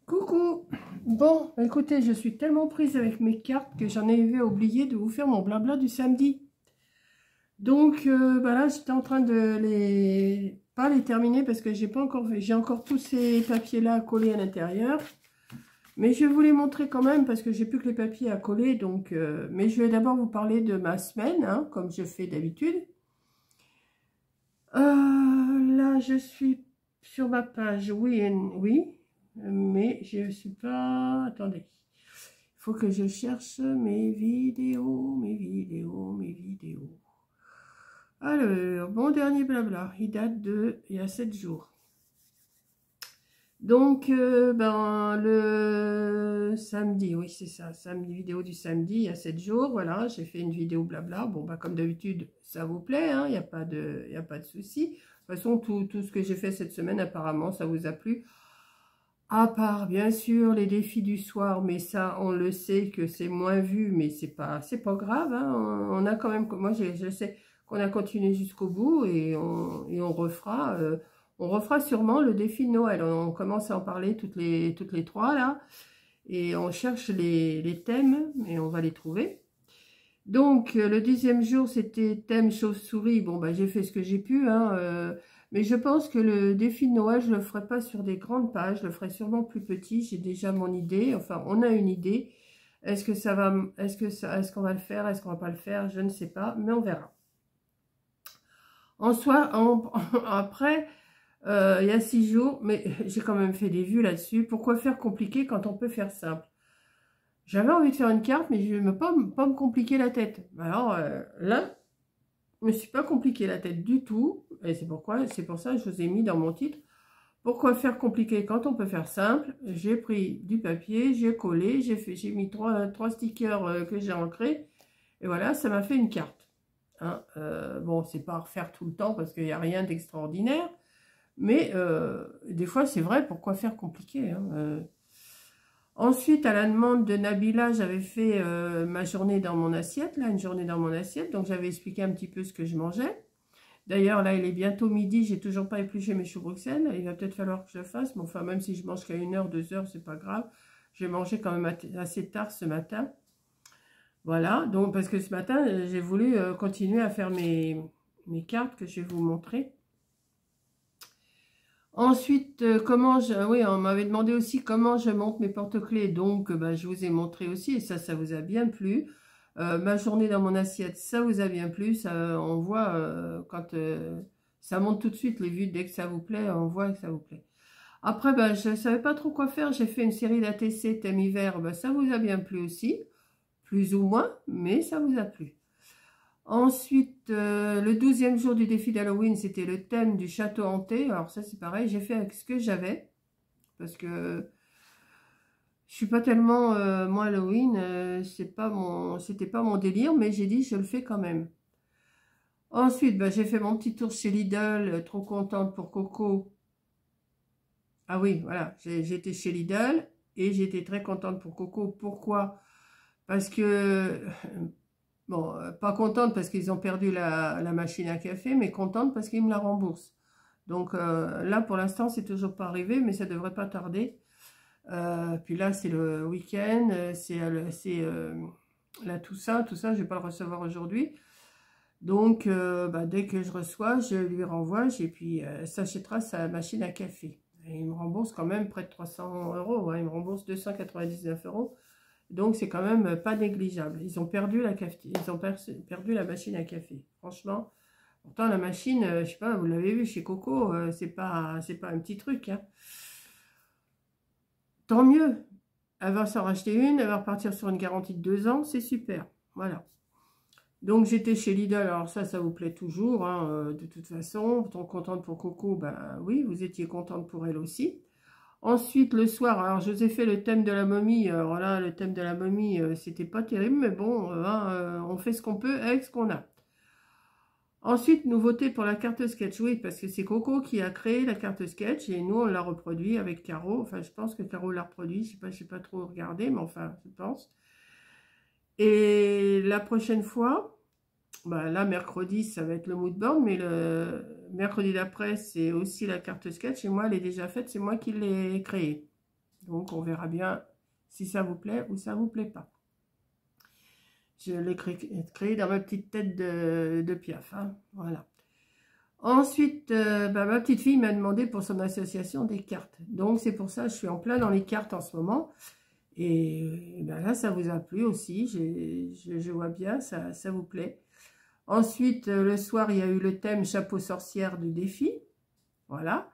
Coucou. Bon, écoutez, je suis tellement prise avec mes cartes que j'en ai oublié de vous faire mon blabla du samedi. Donc, là, j'étais en train de pas les terminer parce que j'ai pas encore fait. J'ai encore tous ces papiers-là à coller à l'intérieur. Mais je vais vous les montrer quand même parce que j'ai plus que les papiers à coller. Donc, mais je vais d'abord vous parler de ma semaine, hein, comme je fais d'habitude. Là, je suis sur ma page, oui, oui, mais je suis pas. Attendez. Il faut que je cherche mes vidéos, mes vidéos, mes vidéos. Alors, mon dernier blabla, il date il y a 7 jours. Donc, le samedi, oui, c'est ça, samedi, vidéo du samedi, il y a 7 jours, voilà, j'ai fait une vidéo blabla. Bon, comme d'habitude, ça vous plaît, hein, il n'y a pas de souci. De toute façon, tout ce que j'ai fait cette semaine, apparemment, ça vous a plu. À part, bien sûr, les défis du soir, mais ça, on le sait que c'est moins vu, mais c'est pas grave, hein. On a quand même, moi, je sais qu'on a continué jusqu'au bout et on refera sûrement le défi de Noël. On commence à en parler toutes les trois, là, et on cherche les thèmes, et on va les trouver. Donc, le 10e jour, c'était thème chauve-souris. Bon, j'ai fait ce que j'ai pu, hein, mais je pense que le défi de Noël, je ne le ferai pas sur des grandes pages, je le ferai sûrement plus petit. J'ai déjà mon idée, enfin, on a une idée. Est-ce que ça va, est-ce qu'on va le faire, est-ce qu'on va pas le faire, je ne sais pas, mais on verra. En soi, après, il y a 6 jours, mais j'ai quand même fait des vues là-dessus. Pourquoi faire compliqué quand on peut faire simple? J'avais envie de faire une carte, mais je ne veux pas me compliquer la tête. Alors là, je me suis pas compliqué la tête du tout. Et c'est pour ça que je vous ai mis dans mon titre. Pourquoi faire compliqué quand on peut faire simple? J'ai pris du papier, j'ai collé, j'ai mis trois stickers que j'ai ancrés. Et voilà, ça m'a fait une carte. Hein, bon, c'est pas à refaire tout le temps parce qu'il n'y a rien d'extraordinaire. Mais des fois, c'est vrai, pourquoi faire compliqué, hein, Ensuite, à la demande de Nabila, j'avais fait ma journée dans mon assiette, là, une journée dans mon assiette. Donc, j'avais expliqué un petit peu ce que je mangeais. D'ailleurs, là, il est bientôt midi, j'ai toujours pas épluché mes choux Bruxelles. Il va peut-être falloir que je le fasse. Mais enfin, même si je mange qu'à 1 heure, 2 heures, c'est pas grave. J'ai mangé quand même assez tard ce matin. Voilà, donc parce que ce matin, j'ai voulu continuer à faire mes cartes que je vais vous montrer. Ensuite, oui, on m'avait demandé aussi comment je monte mes porte-clés. Donc, je vous ai montré aussi, et ça vous a bien plu. Ma journée dans mon assiette, ça vous a bien plu. Ça, on voit quand ça monte tout de suite les vues. Dès que ça vous plaît, on voit que ça vous plaît. Après, je ne savais pas trop quoi faire. J'ai fait une série d'ATC thème hiver. Ça vous a bien plu aussi. Plus ou moins, mais ça vous a plu. Ensuite, le 12e jour du défi d'Halloween, c'était le thème du château hanté. Alors ça, c'est pareil, j'ai fait avec ce que j'avais. Parce que je suis pas tellement, moi, Halloween, c'était pas mon délire, mais j'ai dit, je le fais quand même. Ensuite, j'ai fait mon petit tour chez Lidl, trop contente pour Coco. Ah oui, voilà, j'ai été chez Lidl et j'étais très contente pour Coco. Pourquoi? Parce que bon, pas contente parce qu'ils ont perdu la machine à café, mais contente parce qu'ils me la remboursent. Donc là, pour l'instant, c'est toujours pas arrivé, mais ça devrait pas tarder. Puis là, c'est le week-end, c'est la Toussaint. Tout ça, je vais pas le recevoir aujourd'hui. Donc, dès que je reçois, je lui renvoie et puis s'achètera sa machine à café. Et il me rembourse quand même près de 300 €. Hein, il me rembourse 299 €. Donc, c'est quand même pas négligeable. Ils ont perdu perdu la machine à café. Franchement, pourtant, la machine, je sais pas, vous l'avez vu chez Coco, c'est pas un petit truc, hein. Tant mieux. Elle va s'en racheter une, elle va repartir sur une garantie de 2 ans, c'est super. Voilà. Donc, j'étais chez Lidl. Alors ça vous plaît toujours, hein, de toute façon. Tant contente pour Coco, oui, vous étiez contente pour elle aussi. Ensuite, le soir, alors je vous ai fait le thème de la momie. Alors là, le thème de la momie, c'était pas terrible, mais bon, on fait ce qu'on peut avec ce qu'on a. Ensuite, nouveauté pour la carte sketch, oui, parce que c'est Coco qui a créé la carte sketch et nous, on l'a reproduit avec Caro. Enfin, je pense que Caro l'a reproduit, je sais pas trop regardé, mais enfin, je pense. Et la prochaine fois, là, mercredi, ça va être le mood board, mais le mercredi d'après, c'est aussi la carte sketch et moi, elle est déjà faite, c'est moi qui l'ai créée. Donc, on verra bien si ça vous plaît ou ça vous plaît pas. Je l'ai créé dans ma petite tête de Piaf. Hein, voilà. Ensuite, ma petite fille m'a demandé pour son association des cartes. Donc, c'est pour ça que je suis en plein dans les cartes en ce moment. Et ben là, ça vous a plu aussi. Je vois bien, ça vous plaît. Ensuite, le soir, il y a eu le thème chapeau sorcière du défi. Voilà.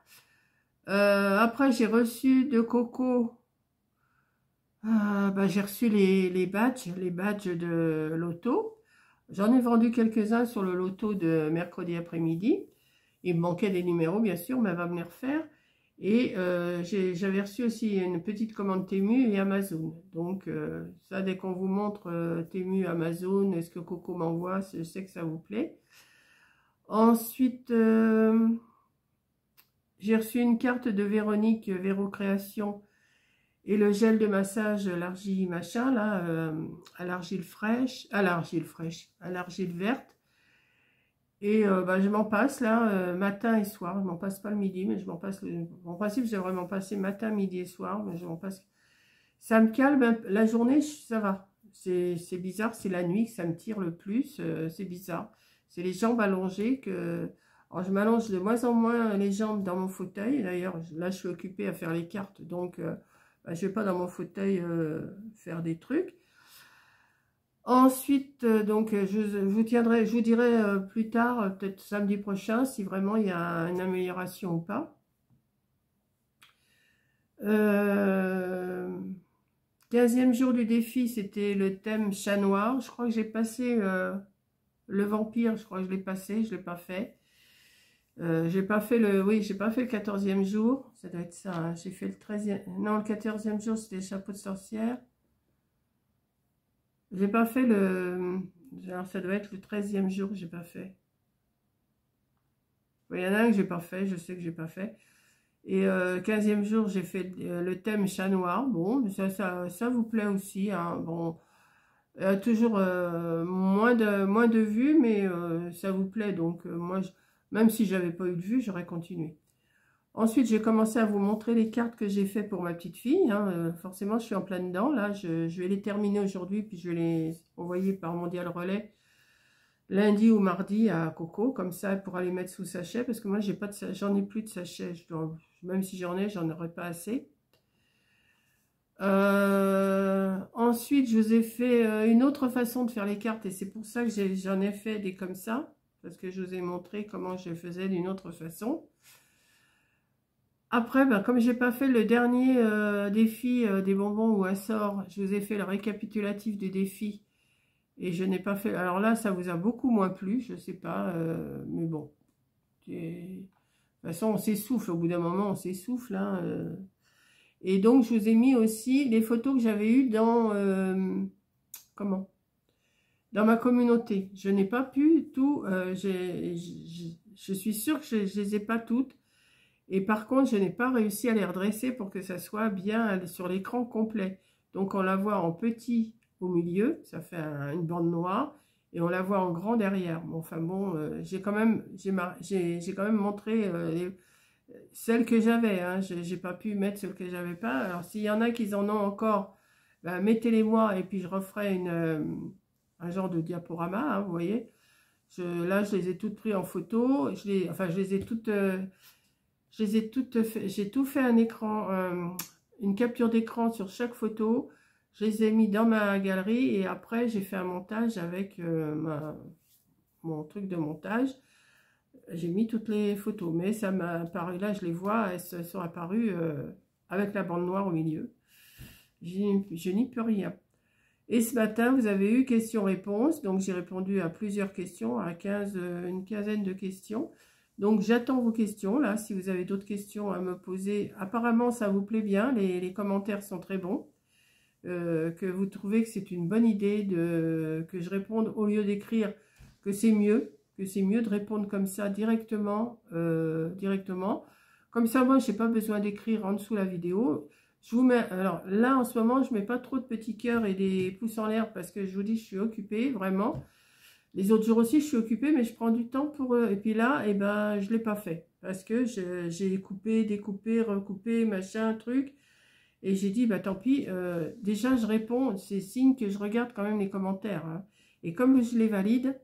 Après, j'ai reçu de Coco. J'ai reçu les badges de loto. J'en ai vendu quelques-uns sur le loto de mercredi après-midi. Il me manquait des numéros, bien sûr, mais elle va me les refaire. Et j'avais reçu aussi une petite commande Temu et Amazon. Donc, ça, dès qu'on vous montre Temu, Amazon, est-ce que Coco m'envoie, je sais que ça vous plaît. Ensuite, j'ai reçu une carte de Véronique, Véro Création, et le gel de massage, l'argile machin, là, à l'argile fraîche, à l'argile verte. Et je m'en passe là, matin et soir. Je m'en passe pas le midi, mais je m'en passe. En principe, j'ai vraiment passé matin, midi et soir, mais je m'en passe. Ça me calme la journée, ça va. C'est bizarre, c'est la nuit que ça me tire le plus. C'est bizarre. C'est les jambes allongées que. Alors, je m'allonge de moins en moins les jambes dans mon fauteuil. D'ailleurs, là, je suis occupée à faire les cartes, donc je vais pas dans mon fauteuil faire des trucs. Ensuite, donc, je vous dirai plus tard, peut-être samedi prochain, si vraiment il y a une amélioration ou pas. 15e jour du défi, c'était le thème chat noir. Je crois que j'ai passé le vampire, je crois que je l'ai passé, je ne l'ai pas fait. J'ai pas fait le 14e jour, ça doit être ça, hein. J'ai fait le 13e, non, le 14e jour, c'était le chapeau de sorcière. J'ai pas fait le... Alors, ça doit être le 13e jour que j'ai pas fait. Il y en a un que j'ai pas fait, je sais que j'ai pas fait. Et 15e jour, j'ai fait le thème chat noir. Bon, ça vous plaît aussi. Hein. Bon, toujours moins de vues, mais ça vous plaît. Donc, moi, même si j'avais pas eu de vues, j'aurais continué. Ensuite, j'ai commencé à vous montrer les cartes que j'ai fait pour ma petite fille. Hein. Forcément, je suis en plein dedans. Là, je vais les terminer aujourd'hui, puis je vais les envoyer par Mondial Relais lundi ou mardi à Coco. Comme ça, elle pourra les mettre sous sachet, parce que moi, j'en ai plus de sachet. Même si j'en ai, j'en aurais pas assez. Ensuite, je vous ai fait une autre façon de faire les cartes, et c'est pour ça que j'en ai fait des comme ça, parce que je vous ai montré comment je faisais d'une autre façon. Après, comme j'ai pas fait le dernier défi des bonbons ou un sort, je vous ai fait le récapitulatif du défi et je n'ai pas fait. Alors là, ça vous a beaucoup moins plu, je sais pas, mais bon. De toute façon, on s'essouffle au bout d'un moment, on s'essouffle. Hein, Et donc, je vous ai mis aussi les photos que j'avais eues dans dans ma communauté. Je n'ai pas pu tout. Je suis sûre que je les ai pas toutes. Et par contre, je n'ai pas réussi à les redresser pour que ça soit bien sur l'écran complet. Donc, on la voit en petit au milieu, ça fait une bande noire, et on la voit en grand derrière. Bon, enfin bon, j'ai quand même montré celles que j'avais. Hein. J'ai pas pu mettre celles que j'avais pas. Alors, s'il y en a qui en ont encore, mettez-les moi, et puis je referai un genre de diaporama, hein, vous voyez. Là, je les ai toutes prises en photo. Je les ai toutes... j'ai tout fait un écran, une capture d'écran sur chaque photo. Je les ai mis dans ma galerie et après j'ai fait un montage avec mon truc de montage. J'ai mis toutes les photos, mais ça m'a apparu, là je les vois, elles sont apparues avec la bande noire au milieu. Je n'y peux rien. Et ce matin, vous avez eu questions-réponses, donc j'ai répondu à plusieurs questions, à une quinzaine de questions. Donc, j'attends vos questions, là, si vous avez d'autres questions à me poser. Apparemment, ça vous plaît bien, les commentaires sont très bons. Que vous trouvez que c'est une bonne idée que je réponde au lieu d'écrire, que c'est mieux de répondre comme ça directement. Comme ça, moi, je n'ai pas besoin d'écrire en dessous la vidéo. Je vous mets, alors là, en ce moment, je ne mets pas trop de petits cœurs et des pouces en l'air parce que je vous dis, je suis occupée, vraiment. Les autres jours aussi, je suis occupée, mais je prends du temps pour eux. Et puis là, je ne l'ai pas fait. Parce que j'ai coupé, découpé, recoupé, machin, truc. Et j'ai dit, bah tant pis, déjà je réponds, c'est signe que je regarde quand même les commentaires. Hein. Et comme je les valide,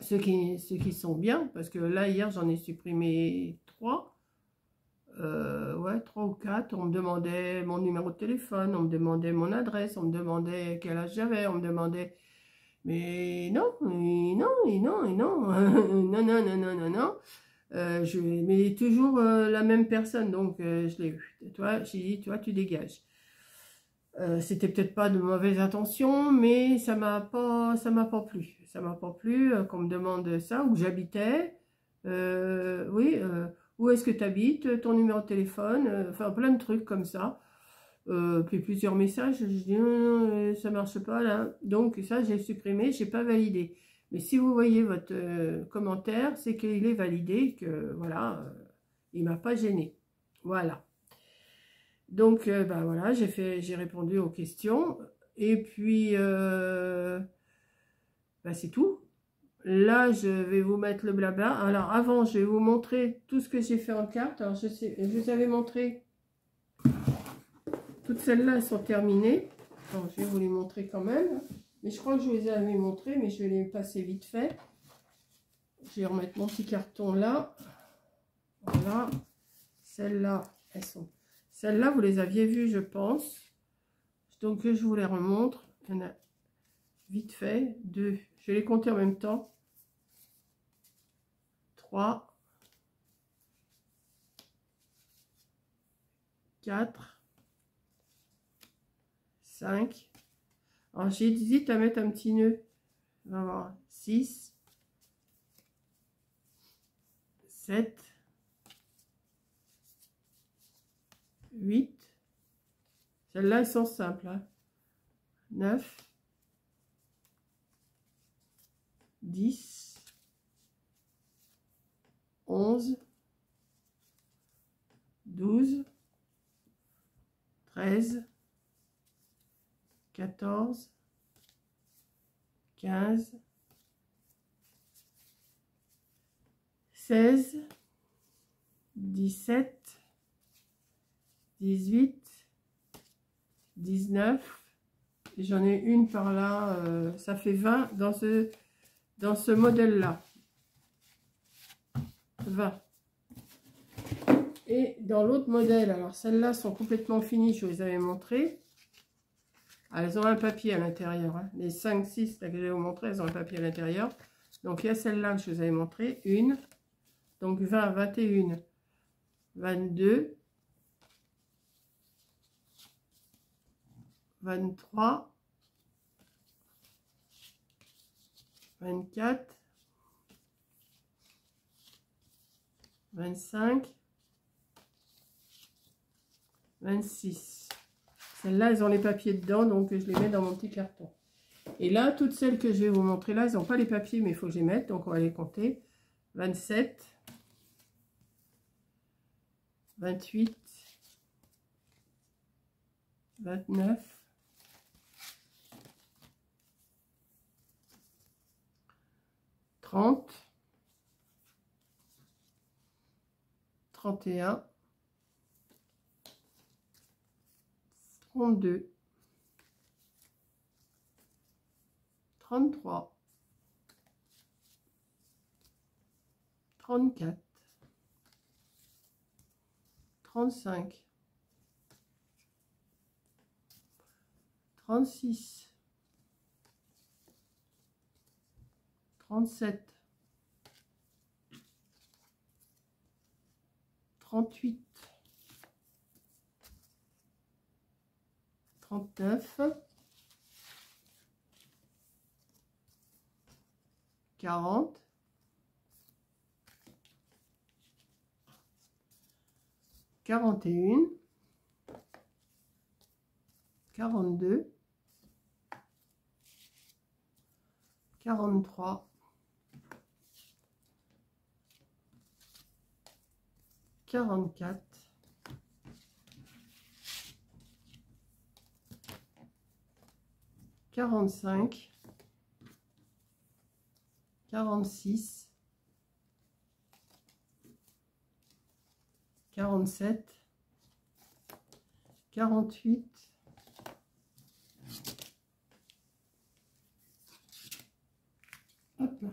ceux qui sont bien, parce que là, hier, j'en ai supprimé 3. Ouais, 3 ou 4. On me demandait mon numéro de téléphone, on me demandait mon adresse, on me demandait quel âge j'avais, on me demandait... Mais non, et non, et non, et non, non, non, non, non, non, non. Mais toujours la même personne, donc je l'ai eu. Toi, j'ai dit, toi, tu dégages. C'était peut-être pas de mauvaises intentions, mais ça m'a pas plu. Ça m'a pas plu qu'on me demande ça, où j'habitais. Oui, où est-ce que tu habites, ton numéro de téléphone, enfin plein de trucs comme ça. Puis plusieurs messages, je dis non, non, ça marche pas là. Donc ça, j'ai supprimé, j'ai pas validé. Mais si vous voyez votre commentaire, c'est qu'il est validé, que voilà, il m'a pas gêné. Voilà. Donc, bah voilà, j'ai répondu aux questions. Et puis, bah c'est tout. Là, je vais vous mettre le blabla. Alors, avant, je vais vous montrer tout ce que j'ai fait en carte. Alors, je vous avais montré, toutes celles-là, elles sont terminées. Alors, je vais vous les montrer quand même. Mais je crois que je vous les avais montrées, mais je vais les passer vite fait. Je vais remettre mon petit carton là. Voilà. Celles-là, elles sont... Celles-là, vous les aviez vues, je pense. Donc, je vous les remontre. Il y en a vite fait 2. Je vais les compter en même temps. 3, 4, 5. Alors, j'hésite à mettre un petit nœud. On va voir. 6, 7, 8. Celles-là, elles sont simples. Hein. 9, 10, 11, 12, 13, 14, 15, 16, 17, 18, 19. J'en ai une par là, ça fait 20 dans ce modèle-là. 20. Et dans l'autre modèle, alors celles-là sont complètement finies, je vous les avais montrées. Ah, elles ont un papier à l'intérieur. Hein. Les 5, 6 là, que je vais vous montrer, elles ont un papier à l'intérieur. Donc il y a celle-là que je vous avais montré, une. Donc 20, 21, 22, 23, 24, 25, 26. Celles-là, elles ont les papiers dedans, donc je les mets dans mon petit carton. Et là, toutes celles que je vais vous montrer là, elles n'ont pas les papiers, mais il faut que je les mette, donc on va les compter. 27, 28, 29, 30, 31, 32, 33, 34, 35, 36, 37, 38, 39, 40, 41, 42, 43, 44, 45, 46, 47, 48. Hop là.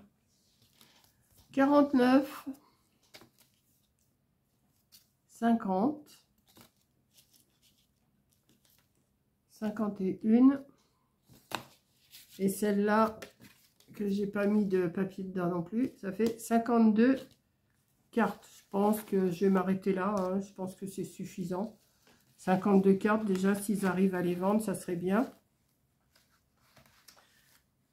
49. 50. 51. Et celle-là, que j'ai pas mis de papier dedans non plus, ça fait 52 cartes. Je pense que je vais m'arrêter là, hein. Je pense que c'est suffisant. 52 cartes, déjà, s'ils arrivent à les vendre, ça serait bien.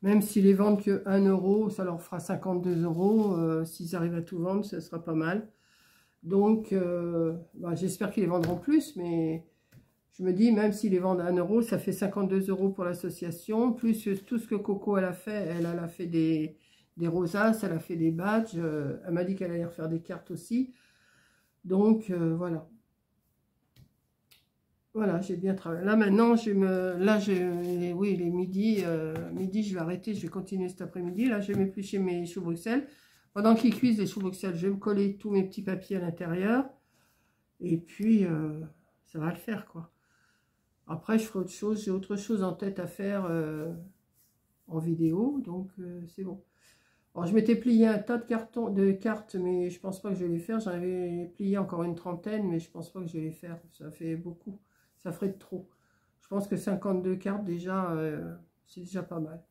Même s'ils les vendent que 1 euro, ça leur fera 52 euros. S'ils arrivent à tout vendre, ça sera pas mal. Donc, bah, j'espère qu'ils les vendront plus, mais je me dis, même s'ils les vendent à 1 euro, ça fait 52 euros pour l'association, plus tout ce que Coco elle a fait. Elle a fait des rosaces, elle a fait des badges. Elle m'a dit qu'elle allait refaire des cartes aussi. Donc, voilà. Voilà, j'ai bien travaillé. Là, maintenant, oui, il est midi. Midi, je vais arrêter, je vais continuer cet après-midi. Là, je vais m'éplucher mes choux Bruxelles. Pendant qu'ils cuisent les choux Bruxelles, je vais me coller tous mes petits papiers à l'intérieur. Et puis, ça va le faire, quoi. Après, je ferai autre chose. J'ai autre chose en tête à faire en vidéo. Donc, c'est bon. Alors, je m'étais plié un tas de cartes, mais je pense pas que je vais les faire. J'en avais plié encore une trentaine, mais je pense pas que je vais les faire. Ça fait beaucoup. Ça ferait de trop. Je pense que 52 cartes, déjà, c'est déjà pas mal.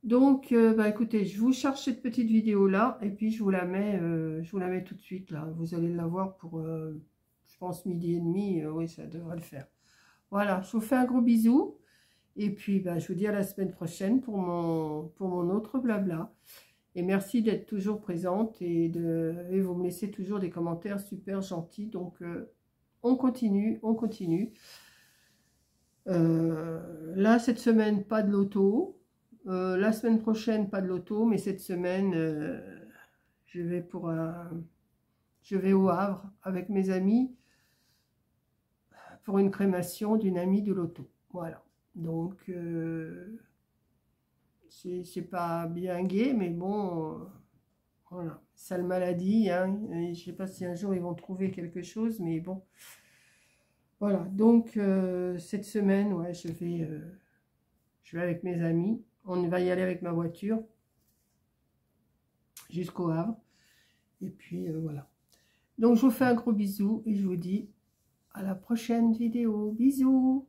Donc, bah, écoutez, je vous charge cette petite vidéo-là, et puis je vous la mets tout de suite, là. Vous allez la voir pour, je pense, midi et demi. Oui, ça devrait le faire. Voilà, je vous fais un gros bisou. Et puis, bah, je vous dis à la semaine prochaine pour mon autre blabla. Et merci d'être toujours présente et vous me laissez toujours des commentaires super gentils. Donc, on continue, on continue. Là, cette semaine, pas de loto. La semaine prochaine, pas de loto. Mais cette semaine, je vais au Havre avec mes amis pour une crémation d'une amie de loto. Voilà. Donc, c'est pas bien gai, mais bon, voilà. Sale maladie, hein. Je sais pas si un jour ils vont trouver quelque chose, mais bon. Voilà, donc cette semaine, ouais, je vais avec mes amis. On va y aller avec ma voiture jusqu'au Havre. Et puis, voilà. Donc, je vous fais un gros bisou et je vous dis à la prochaine vidéo. Bisous!